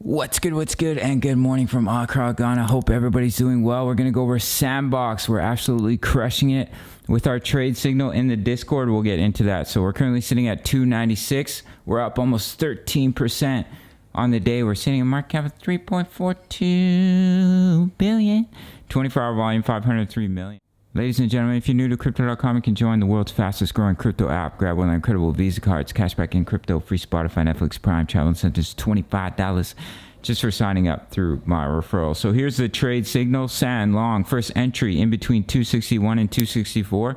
What's good, and good morning from Accra, Ghana. Hope everybody's doing well. We're going to go over Sandbox. We're absolutely crushing it with our trade signal in the Discord. We'll get into that. So we're currently sitting at 296. We're up almost 13% on the day. We're sitting at a market cap of 3.42 billion. 24-hour volume, 503 million. Ladies and gentlemen, if you're new to Crypto.com, you can join the world's fastest growing crypto app. Grab one of the incredible Visa cards, cashback in crypto, free Spotify, Netflix, Prime, travel incentives, $25 just for signing up through my referral. So here's the trade signal. Sand long, first entry in between 261 and 264.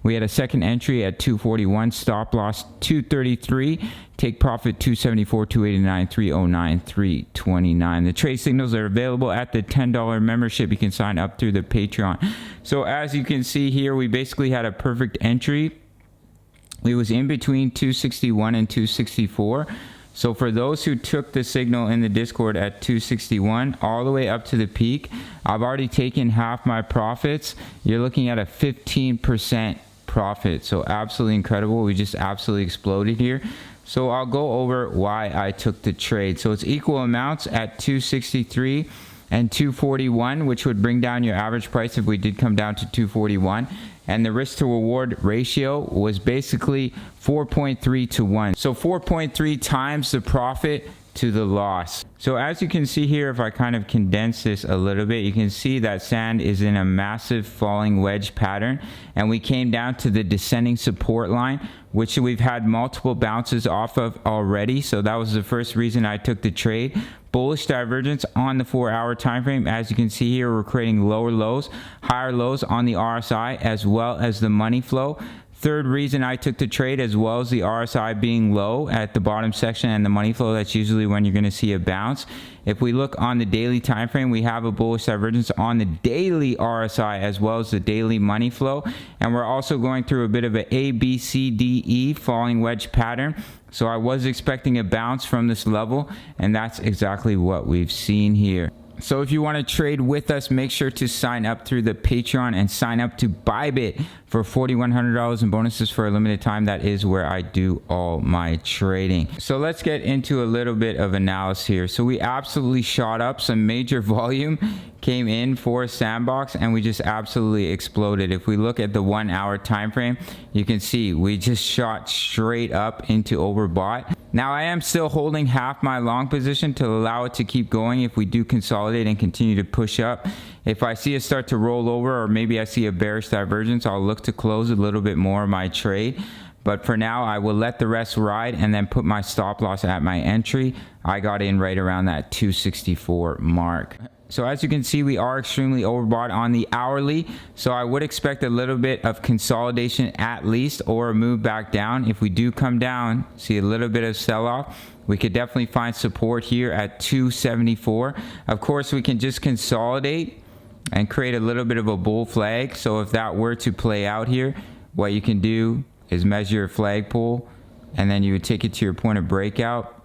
We had a second entry at 241, stop loss 233, take profit 274, 289, 309, 329. The trade signals are available at the $10 membership. You can sign up through the Patreon. So as you can see here, we basically had a perfect entry. We was in between 261 and 264. So for those who took the signal in the Discord at 261 all the way up to the peak, I've already taken half my profits. You're looking at a 15% profit. So absolutely incredible. We just absolutely exploded here. So I'll go over why I took the trade. So it's equal amounts at 263 and 241, which would bring down your average price if we did come down to 241. And the risk to reward ratio was basically 4.3 to 1. So 4.3 times the profit to the loss. So as you can see here, if I kind of condense this a little bit, you can see that sand is in a massive falling wedge pattern, and we came down to the descending support line, which we've had multiple bounces off of already. So that was the first reason I took the trade. Bullish divergence on the 4-hour time frame. As you can see here, we're creating lower lows, higher lows on the RSI as well as the money flow. Third reason I took the trade, as well as the RSI being low at the bottom section and the money flow, that's usually when you're going to see a bounce. If we look on the daily time frame, we have a bullish divergence on the daily RSI as well as the daily money flow, and we're also going through a bit of an A, B, C, D, E falling wedge pattern. So I was expecting a bounce from this level, and that's exactly what we've seen here. So if you want to trade with us, make sure to sign up through the Patreon and sign up to Bybit for $4,100 in bonuses for a limited time. That is where I do all my trading. So let's get into a little bit of analysis here. So we absolutely shot up. Some major volume came in for Sandbox, and we just absolutely exploded. If we look at the 1-hour time frame, you can see we just shot straight up into overbought. Now I am still holding half my long position to allow it to keep going if we do consolidate and continue to push up. If I see it start to roll over, or maybe I see a bearish divergence, I'll look to close a little bit more of my trade. But for now, I will let the rest ride and then put my stop loss at my entry. I got in right around that 264 mark. So as you can see, we are extremely overbought on the hourly. So I would expect a little bit of consolidation at least, or a move back down. If we do come down, see a little bit of sell-off, we could definitely find support here at 274. Of course, we can just consolidate and create a little bit of a bull flag. So if that were to play out here, what you can do is measure your flag pull, and then you would take it to your point of breakout.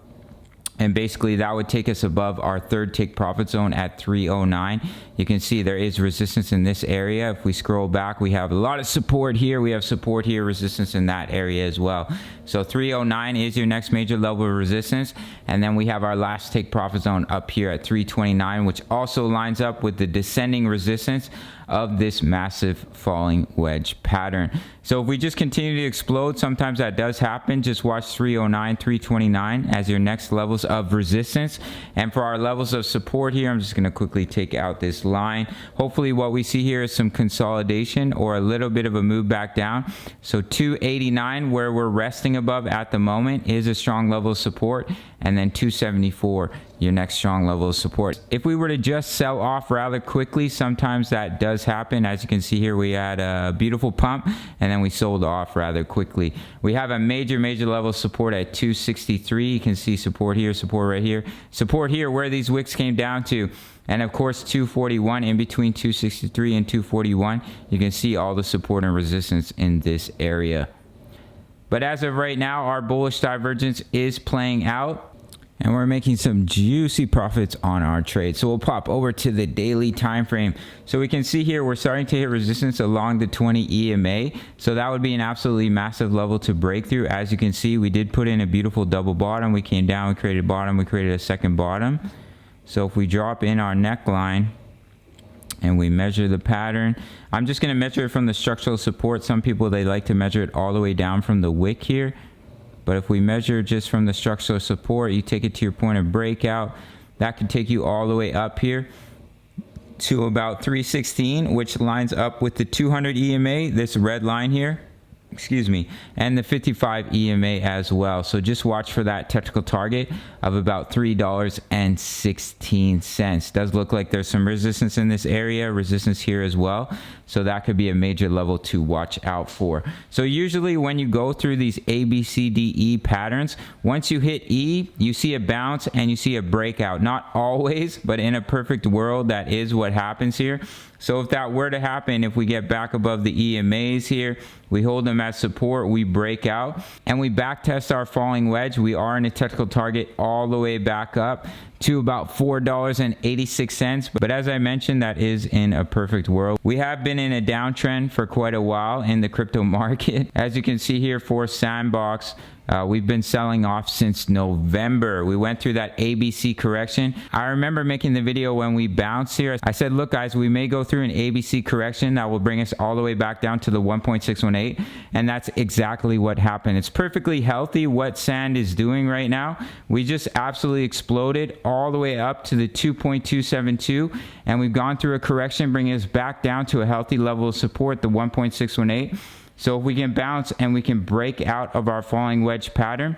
And basically that would take us above our third take profit zone at 309. You can see there is resistance in this area. If we scroll back, we have a lot of support here. We have support here, resistance in that area as well. So 309 is your next major level of resistance. And then we have our last take profit zone up here at 329, which also lines up with the descending resistance of this massive falling wedge pattern. So if we just continue to explode, sometimes that does happen. Just watch 309, 329 as your next levels of resistance. And for our levels of support here, I'm just going to quickly take out this line. Hopefully what we see here is some consolidation or a little bit of a move back down. So 289, where we're resting above at the moment, is a strong level of support. And then 274, your next strong level of support. If we were to just sell off rather quickly, sometimes that does happen. As you can see here, we had a beautiful pump and then we sold off rather quickly. We have a major level of support at 263. You can see support here, support right here, support here where these wicks came down to. And of course 241 in between 263 and 241. You can see all the support and resistance in this area. But as of right now, our bullish divergence is playing out. And we're making some juicy profits on our trade. So we'll pop over to the daily time frame. So we can see here we're starting to hit resistance along the 20 EMA. So that would be an absolutely massive level to break through. As you can see, we did put in a beautiful double bottom. We came down, we created a bottom, we created a second bottom. So if we drop in our neckline and we measure the pattern, I'm just going to measure it from the structural support. Some people, they like to measure it all the way down from the wick here. But if we measure just from the structural support, you take it to your point of breakout, that could take you all the way up here to about 316, which lines up with the 200 EMA, this red line here, excuse me, and the 55 EMA as well. So just watch for that technical target of about $3.16. Does look like there's some resistance in this area, resistance here as well. So that could be a major level to watch out for. So usually when you go through these A, B, C, D, E patterns, once you hit E, you see a bounce and you see a breakout. Not always, but in a perfect world, that is what happens here. So if that were to happen, if we get back above the EMAs here, we hold them as support, we break out, and we back test our falling wedge. We are in a technical target all the way back up to about $4.86. But as I mentioned, that is in a perfect world. We have been in a downtrend for quite a while in the crypto market. As you can see here for Sandbox, we've been selling off since November. We went through that ABC correction. I remember making the video when we bounced here. I said, look guys, we may go through an ABC correction that will bring us all the way back down to the 1.618. And that's exactly what happened. It's perfectly healthy what Sand is doing right now. We just absolutely exploded all the way up to the 2.272. And we've gone through a correction, bringing us back down to a healthy level of support, the 1.618. So if we can bounce and we can break out of our falling wedge pattern,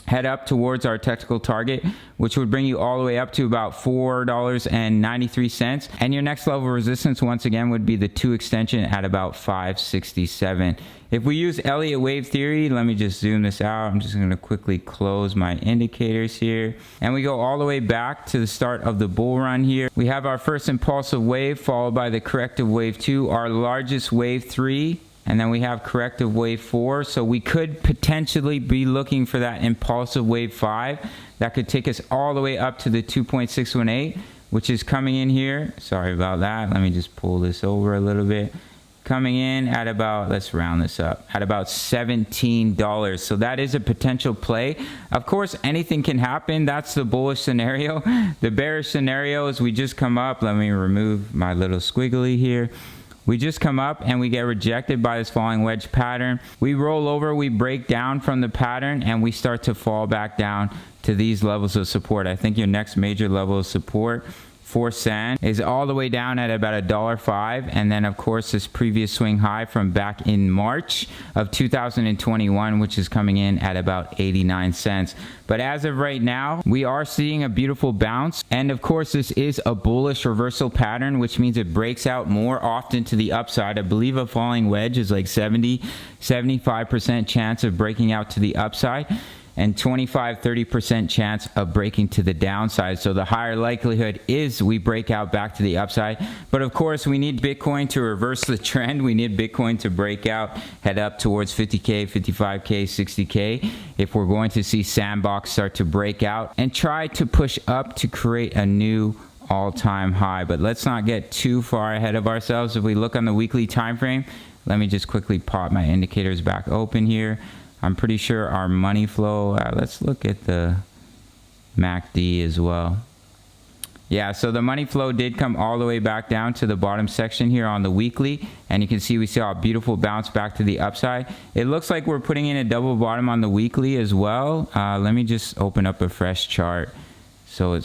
head up towards our technical target, which would bring you all the way up to about $4.93. And your next level of resistance, once again, would be the 2 extension at about 567. If we use Elliott wave theory, let me just zoom this out. I'm just going to quickly close my indicators here. And we go all the way back to the start of the bull run here. We have our first impulsive wave followed by the corrective wave 2, our largest wave 3. And then we have corrective wave 4. So we could potentially be looking for that impulsive wave 5 that could take us all the way up to the 2.618, which is coming in here. Sorry about that. Let me just pull this over a little bit. Coming in at about, let's round this up, at about $17. So that is a potential play. Of course, anything can happen. That's the bullish scenario. The bearish scenario is we just come up. Let me remove my little squiggly here. We just come up and we get rejected by this falling wedge pattern. We roll over, we break down from the pattern, and we start to fall back down to these levels of support. I think your next major level of support for Sand is all the way down at about $1.05. And then of course this previous swing high from back in March of 2021, which is coming in at about 89 cents. But as of right now, we are seeing a beautiful bounce. And of course this is a bullish reversal pattern, which means it breaks out more often to the upside. I believe a falling wedge is like 75% chance of breaking out to the upside, and 25-30% chance of breaking to the downside. So the higher likelihood is we break out back to the upside. But of course, we need Bitcoin to reverse the trend. We need Bitcoin to break out, head up towards 50K, 55K, 60K, if we're going to see Sandbox start to break out and try to push up to create a new all-time high. But let's not get too far ahead of ourselves. If we look on the weekly time frame, let me just quickly pop my indicators back open here. I'm pretty sure our money flow, let's look at the MACD as well. Yeah, so the money flow did come all the way back down to the bottom section here on the weekly. And you can see we saw a beautiful bounce back to the upside. It looks like we're putting in a double bottom on the weekly as well. Let me just open up a fresh chart so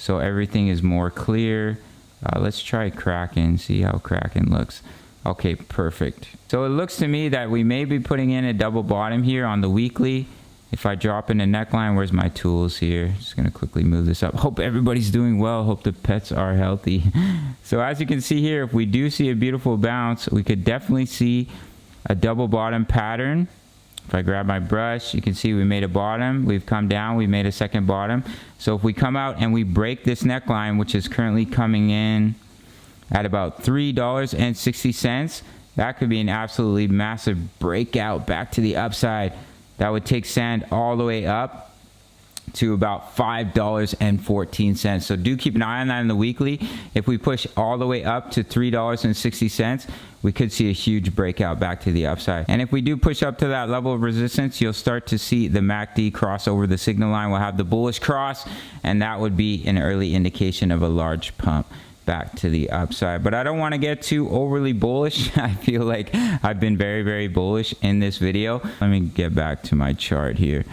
everything is more clear. Let's try Kraken, see how Kraken looks. Okay, perfect. So it looks to me that we may be putting in a double bottom here on the weekly. If I drop in a neckline, where's my tools here? Just gonna quickly move this up. Hope everybody's doing well. Hope the pets are healthy. So as you can see here, if we do see a beautiful bounce, we could definitely see a double bottom pattern. If I grab my brush, you can see we made a bottom. We've come down, we made a second bottom. So if we come out and we break this neckline, which is currently coming in at about $3.60, that could be an absolutely massive breakout back to the upside. That would take Sand all the way up to about $5.14. So do keep an eye on that in the weekly. If we push all the way up to $3.60, we could see a huge breakout back to the upside. And if we do push up to that level of resistance, you'll start to see the MACD cross over the signal line. We'll have the bullish cross, and that would be an early indication of a large pump back to the upside. But I don't want to get too overly bullish. I feel like I've been very bullish in this video. Let me get back to my chart here.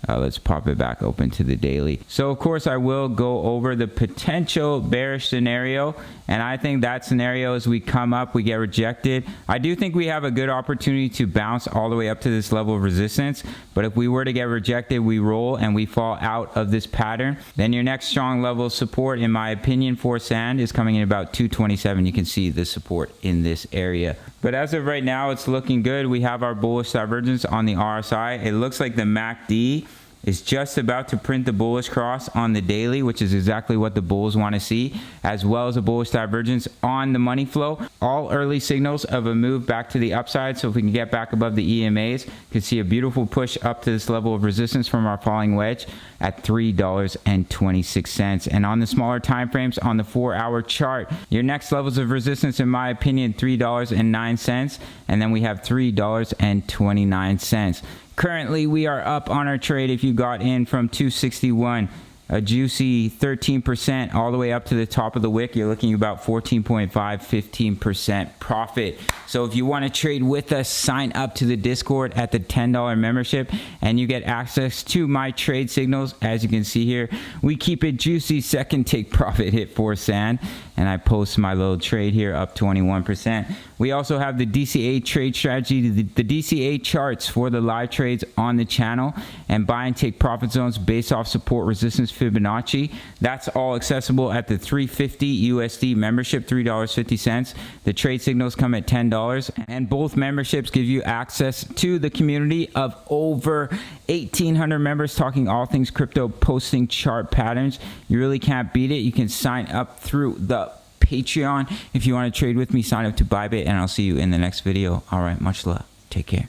Let's pop it back open to the daily. So of course I will go over the potential bearish scenario, and I think that scenario is we come up, we get rejected. I do think we have a good opportunity to bounce all the way up to this level of resistance, but if we were to get rejected, we roll and we fall out of this pattern, then your next strong level of support, in my opinion, for sand is coming in about 227. You can see the support in this area. But as of right now, it's looking good. We have our bullish divergence on the RSI. It looks like the MACD is just about to print the bullish cross on the daily, which is exactly what the bulls want to see, as well as a bullish divergence on the money flow. All early signals of a move back to the upside. So if we can get back above the EMAs, you can see a beautiful push up to this level of resistance from our falling wedge at $3.26. And on the smaller time frames, on the 4-hour chart, your next levels of resistance, in my opinion, $3.09, and then we have $3.29. Currently, we are up on our trade. If you got in from 261, a juicy 13% all the way up to the top of the wick, you're looking about 14.5, 15% profit. So if you want to trade with us, sign up to the Discord at the $10 membership, and you get access to my trade signals. As you can see here, we keep it juicy. Second take profit hit for sand, and I post my little trade here up 21%. We also have the DCA trade strategy, the DCA charts for the live trades on the channel, and buy and take profit zones based off support, resistance, Fibonacci. That's all accessible at the 350 USD membership, $3.50. The trade signals come at $10, and both memberships give you access to the community of over 1,800 members talking all things crypto, posting chart patterns. You really can't beat it. You can sign up through the Patreon. If you want to trade with me, sign up to Bybit, and I'll see you in the next video. All right, much love. Take care.